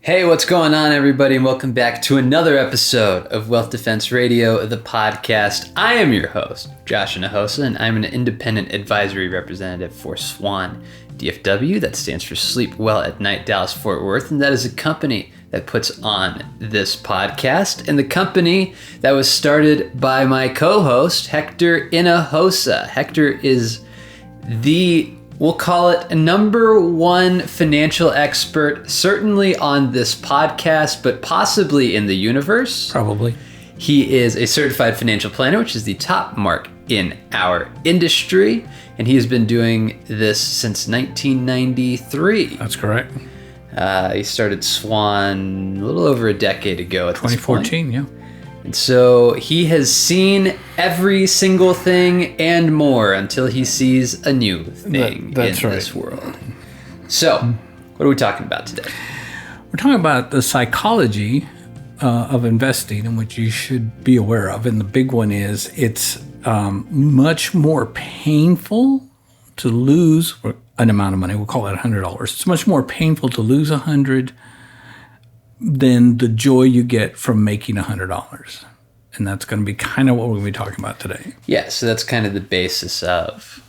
Hey, what's going on, everybody, and welcome back to another episode of Wealth Defense Radio, the podcast. I am your host, Josh Inahosa, and I'm an independent advisory representative for SWAN DFW. That stands for Sleep Well at Night Dallas Fort Worth, and that is a company that puts on this podcast, and the company that was started by my co-host, Hector Inahosa. Hector is we'll call it a number one financial expert, certainly on this podcast, but possibly in the universe. Probably. He is a certified financial planner, which is the top mark in our industry. And he has been doing this since 1993. That's correct. He started Swan a little over a decade ago at 2014, yeah. And so he has seen every single thing and more until he sees a new thing in this world. So, what are we talking about today? We're talking about the psychology of investing, and what you should be aware of. And the big one is it's much more painful to lose an amount of money. We'll call it $100. It's much more painful to lose $100 than the joy you get from making $100. And that's going to be kind of what we're going to be talking about today. Yeah, so that's kind of the basis of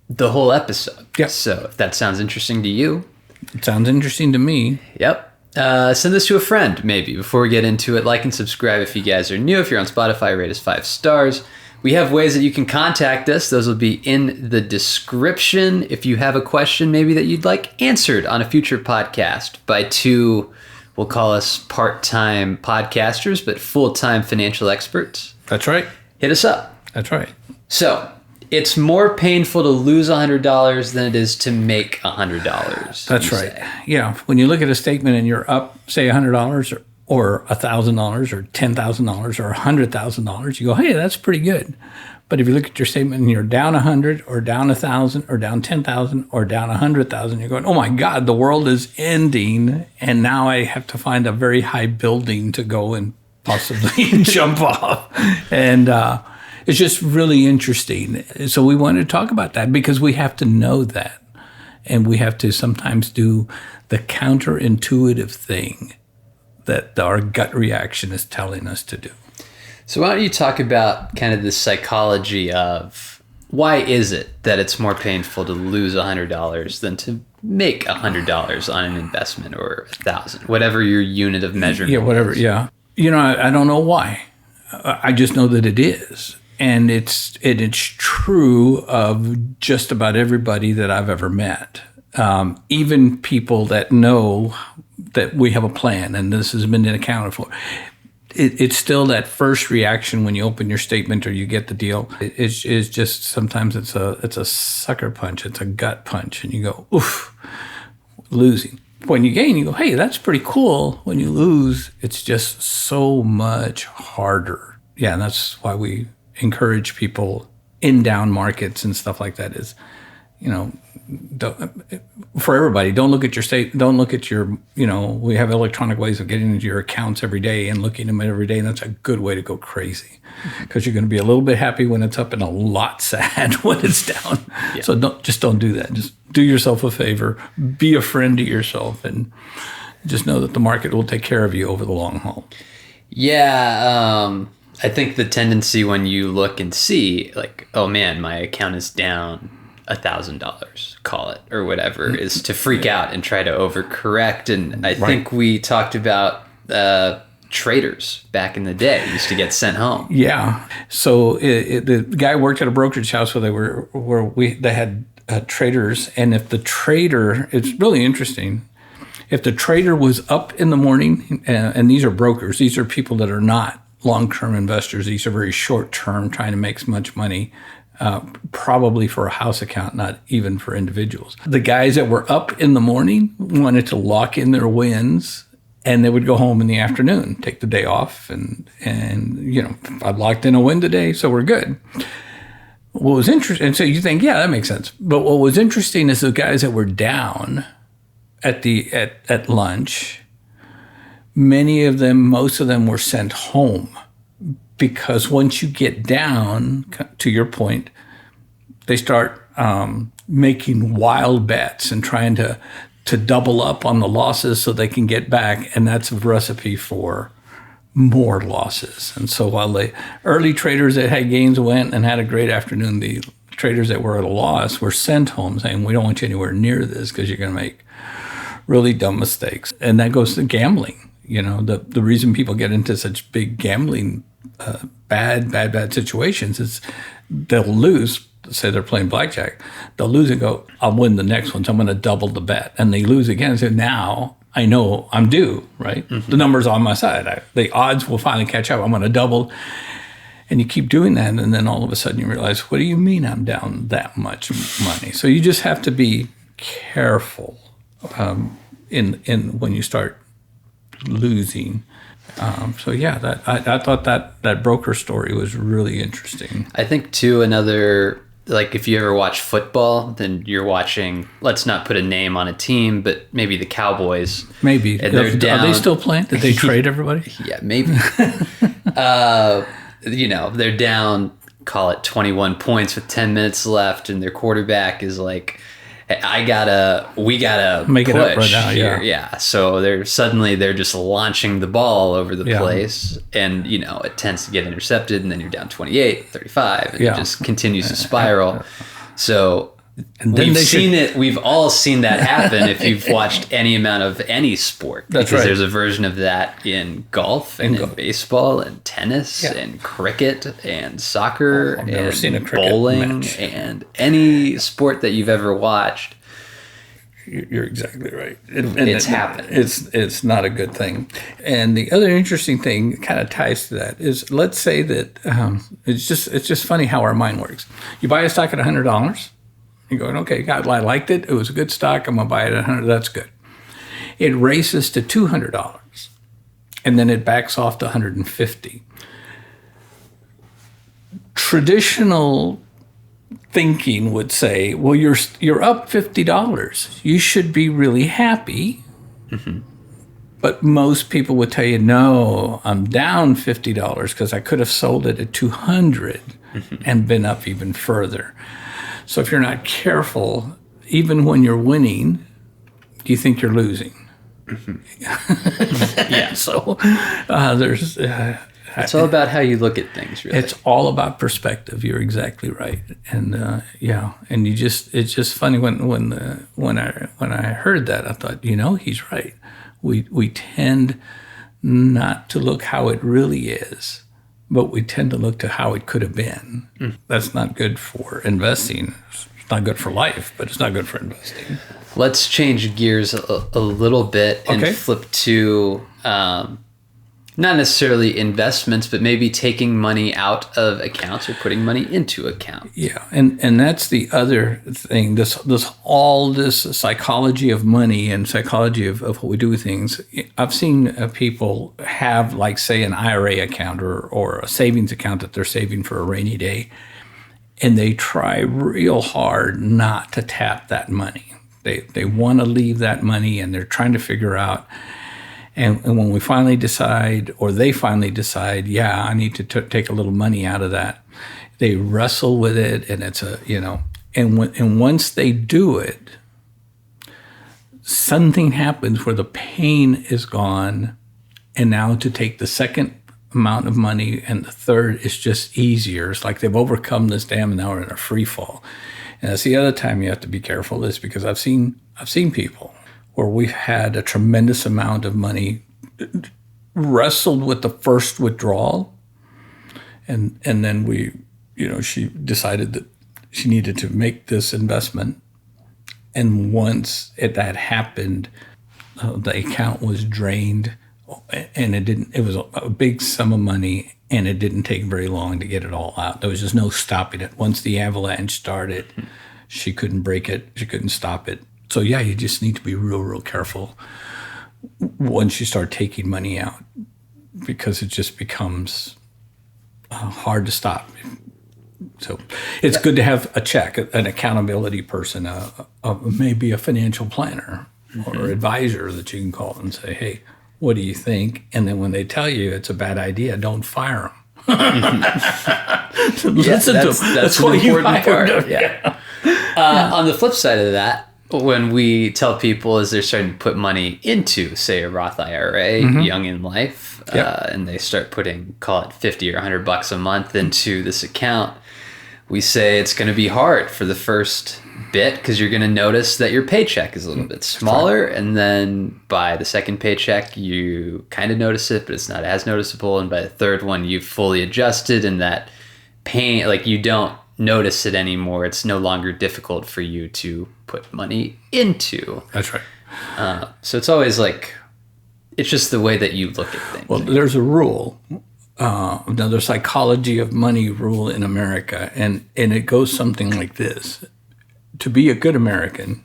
the whole episode. Yep. So if that sounds interesting to you. It sounds interesting to me. Yep. Send this to a friend, maybe, before we get into it. Like and subscribe if you guys are new. If you're on Spotify, rate us 5 stars. We have ways that you can contact us. Those will be in the description. If you have a question maybe that you'd like answered on a future podcast by two, we'll call us part-time podcasters, but full-time financial experts. That's right. Hit us up. That's right. So it's more painful to lose $100 than it is to make $100. That's right. Yeah. When you look at a statement and you're up, say $100 or $1,000 or $10,000 or $100,000, you go, hey, that's pretty good. But if you look at your statement and you're down 100 or down 1,000 or down 10,000 or down 100,000, you're going, oh my God, the world is ending. And now I have to find a very high building to go and possibly jump off. And it's just really interesting. So we wanted to talk about that because we have to know that. And we have to sometimes do the counterintuitive thing that our gut reaction is telling us to do. So why don't you talk about kind of the psychology of why is it that it's more painful to lose $100 than to make $100 on an investment or 1,000, whatever your unit of measurement is. Yeah, whatever, yeah. You know, I don't know why. I just know that it is. And it's true of just about everybody that I've ever met. Even people that know that we have a plan and this has been accounted for. It's still that first reaction when you open your statement or you get the deal. It's just sometimes it's a sucker punch. It's a gut punch, and you go, oof, losing. When you gain, you go, hey, that's pretty cool. When you lose, it's just so much harder. Yeah, and that's why we encourage people in down markets and stuff like that is, you know, for everybody, don't look at your don't look at your, we have electronic ways of getting into your accounts every day and looking at them every day. And that's a good way to go crazy because you're going to be a little bit happy when it's up and a lot sad when it's down. Yeah. So don't do that. Just do yourself a favor, be a friend to yourself, and just know that the market will take care of you over the long haul. Yeah. I think the tendency when you look and see like, oh man, my account is down $1,000, call it, or whatever, is to freak out and try to overcorrect. And I think we talked about traders back in the day used to get sent home. Yeah. So the guy worked at a brokerage house where they had traders, and if the trader, it's really interesting. If the trader was up in the morning, and these are brokers, these are people that are not long-term investors. These are very short-term, trying to make as much money. Probably for a house account, not even for individuals. The guys that were up in the morning wanted to lock in their wins, and they would go home in the afternoon, take the day off, and I've locked in a win today, so we're good. What was interesting, and so you think, yeah, that makes sense. But what was interesting is the guys that were down at lunch, most of them were sent home. Because once you get down, to your point, they start making wild bets and trying to to double up on the losses so they can get back, and that's a recipe for more losses. And so while the early traders that had gains went and had a great afternoon, the traders that were at a loss were sent home saying, we don't want you anywhere near this because you're going to make really dumb mistakes. And that goes to gambling. You know, the reason people get into such big gambling, bad situations is they'll lose. Say they're playing blackjack, they'll lose and go, I'll win the next one, so I'm going to double the bet. And they lose again and say, now I know I'm due, right? Mm-hmm. The number's on my side. The odds will finally catch up. I'm going to double. And you keep doing that, and then all of a sudden you realize, what do you mean I'm down that much money? So you just have to be careful in when you start losing. So yeah, I thought that broker story was really interesting. I think too, another, like if you ever watch football, then you're watching, let's not put a name on a team, but maybe the Cowboys. Maybe. And they're down. Are they still playing? Did they trade everybody? Yeah, maybe. You know, they're down, call it 21 points with 10 minutes left, and their quarterback is like, we gotta make push it up right now. here. Yeah. So they're just launching the ball over the place, and you know it tends to get intercepted, and then you're down 28, 35, and it just continues to spiral. So and then we've all seen that happen if you've watched any amount of any sport. That's because right. There's a version of that in golf and in baseball and tennis and cricket and soccer and bowling and any sport that you've ever watched. You're exactly right. It's happened. It's not a good thing. And the other interesting thing kind of ties to that is, let's say that it's just funny how our mind works. You buy a stock at $100. You're going, okay, God, I liked it. It was a good stock. I'm going to buy it at $100. That's good. It races to $200, and then it backs off to $150. Traditional thinking would say, well, you're up $50. You should be really happy. Mm-hmm. But most people would tell you, no, I'm down $50 because I could have sold it at $200 and been up even further. So if you're not careful, even when you're winning, you think you're losing. Mm-hmm. Yeah. So there's... it's all about how you look at things, really. It's all about perspective. You're exactly right. And and it's just funny when I heard that, I thought, he's right. We tend not to look how it really is, but we tend to look to how it could have been. Mm. That's not good for investing. It's not good for life, but it's not good for investing. Let's change gears a little bit and flip to not necessarily investments, but maybe taking money out of accounts or putting money into accounts. Yeah, and that's the other thing. This psychology of money and psychology of what we do with things. I've seen people have, like, say, an IRA account or a savings account that they're saving for a rainy day, and they try real hard not to tap that money. They want to leave that money, and they're trying to figure out. And when we finally decide, or they finally decide, yeah, I need to take a little money out of that, they wrestle with it, and it's and once they do it, something happens where the pain is gone, and now to take the second amount of money and the third is just easier. It's like they've overcome this dam, and now we're in a free fall. And that's the other time you have to be careful, is because I've seen people where we've had a tremendous amount of money, wrestled with the first withdrawal, and then she decided that she needed to make this investment, and once that happened, the account was drained, and it was a big sum of money, and it didn't take very long to get it all out. There was just no stopping it. Once the avalanche started, she couldn't break it, she couldn't stop it. So yeah, you just need to be real, real careful once you start taking money out, because it just becomes hard to stop. So it's good to have a check, an accountability person, maybe a financial planner or advisor that you can call and say, hey, what do you think? And then when they tell you it's a bad idea, don't fire them. Listen to them. That's an important part. Yeah. On the flip side of that, when we tell people as they're starting to put money into, say, a Roth IRA, young in life, and they start putting, call it 50 or $100 a month into this account, we say it's going to be hard for the first bit because you're going to notice that your paycheck is a little bit smaller, and then by the second paycheck you kind of notice it, but it's not as noticeable, and by the third one you've fully adjusted, and that pain, like, you don't notice it anymore. It's no longer difficult for you to put money into. That's right. So it's always like, it's just the way that you look at things. Well, there's a rule, another psychology of money rule in America, and it goes something like this. To be a good American,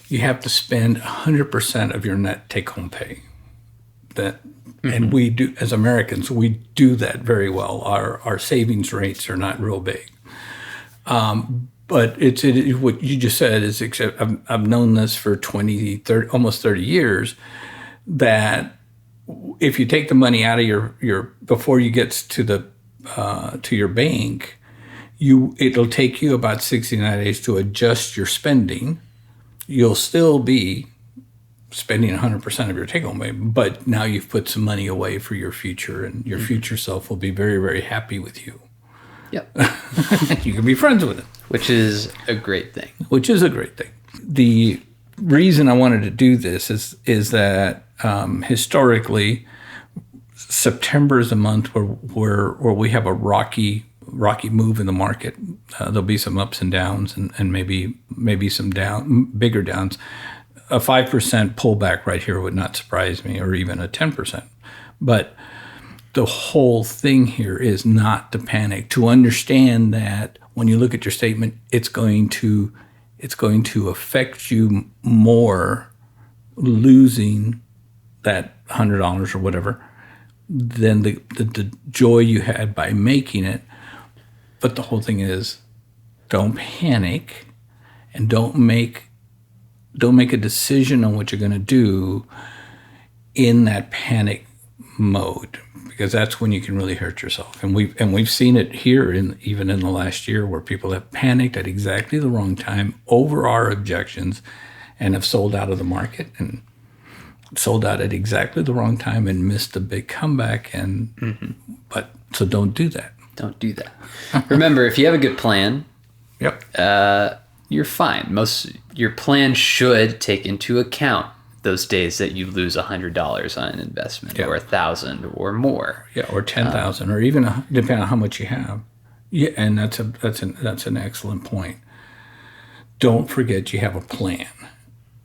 you have to spend 100% of your net take-home pay. And we do, as Americans, we do that very well. Our savings rates are not real big. But it's what you just said is, I've known this for 30, almost 30 years, that if you take the money out of your before you get to your bank, it'll take you about 69 days to adjust your spending. You'll still be spending 100% of your take-home pay, but now you've put some money away for your future, and your future self will be very, very happy with you. Yep. You can be friends with it. Which is a great thing. The reason I wanted to do this is that historically, September is a month where we have a rocky move in the market. There'll be some ups and downs, and maybe some bigger downs. A 5% pullback right here would not surprise me, or even a 10%. But the whole thing here is not to panic, to understand that when you look at your statement, it's going to affect you more losing that $100 or whatever than the joy you had by making it. But the whole thing is, don't panic, and don't make a decision on what you're going to do in that panic mode, because that's when you can really hurt yourself. And we've seen it here even in the last year, where people have panicked at exactly the wrong time over our objections and have sold out of the market and sold out at exactly the wrong time and missed a big comeback. But so don't do that. Don't do that. Remember, if you have a good plan, you're fine. Your plan should take into account those days that you lose $100 on an investment, or $1,000 or more, or 10,000, or even depending on how much you have. Yeah, and that's an excellent point. Don't forget you have a plan,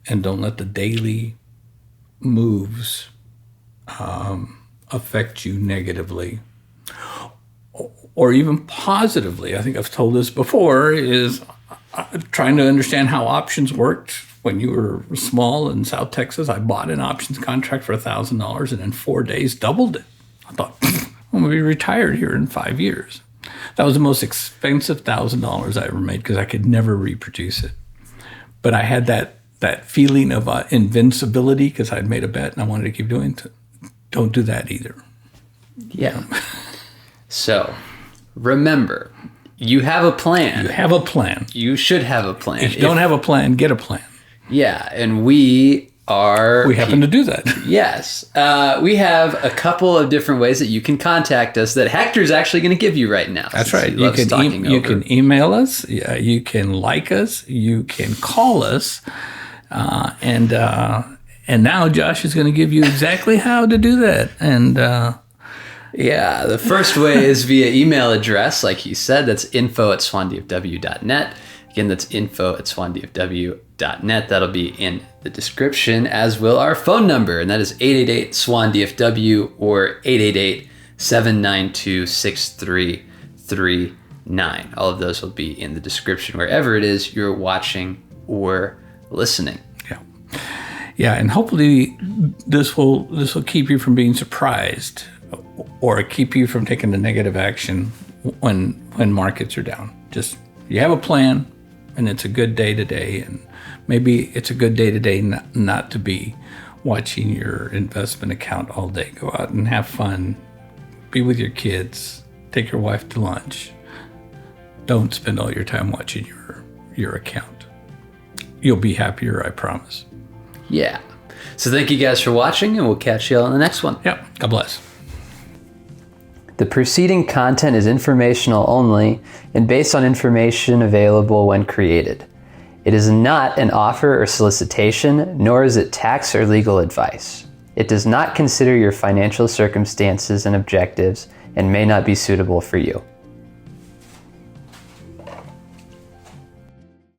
and don't let the daily moves affect you negatively, or even positively. I think I've told this before, is trying to understand how options worked. When you were small in South Texas, I bought an options contract for $1,000, and in 4 days doubled it. I thought, I'm going to be retired here in 5 years. That was the most expensive $1,000 I ever made, because I could never reproduce it. But I had that feeling of invincibility because I'd made a bet and I wanted to keep doing it. Don't do that either. Yeah. So remember, you have a plan. You have a plan. You should have a plan. If you don't have a plan, get a plan. Yeah, and we happen to do that. Yes. We have a couple of different ways that you can contact us that Hector's actually going to give you right now. That's right. You can email us. You can like us. You can call us. And now Josh is going to give you exactly how to do that. And yeah, the first way is via email address. Like he said, that's info@swandfw.net. Again, that's info@swandfw.net. That'll be in the description, as will our phone number, and that is 888-SWAN-DFW or 888-792-6339. All of those will be in the description wherever it is you're watching or listening. Yeah, and hopefully this will keep you from being surprised, or keep you from taking the negative action when markets are down. Just, you have a plan, and it's a good day today, and maybe it's a good day today not to be watching your investment account all day. Go out and have fun. Be with your kids. Take your wife to lunch. Don't spend all your time watching your account. you'll be happier, I promise. Yeah. So thank you guys for watching, and we'll catch you all in the next one. Yeah. God bless. The preceding content is informational only and based on information available when created. It is not an offer or solicitation, nor is it tax or legal advice. It does not consider your financial circumstances and objectives and may not be suitable for you.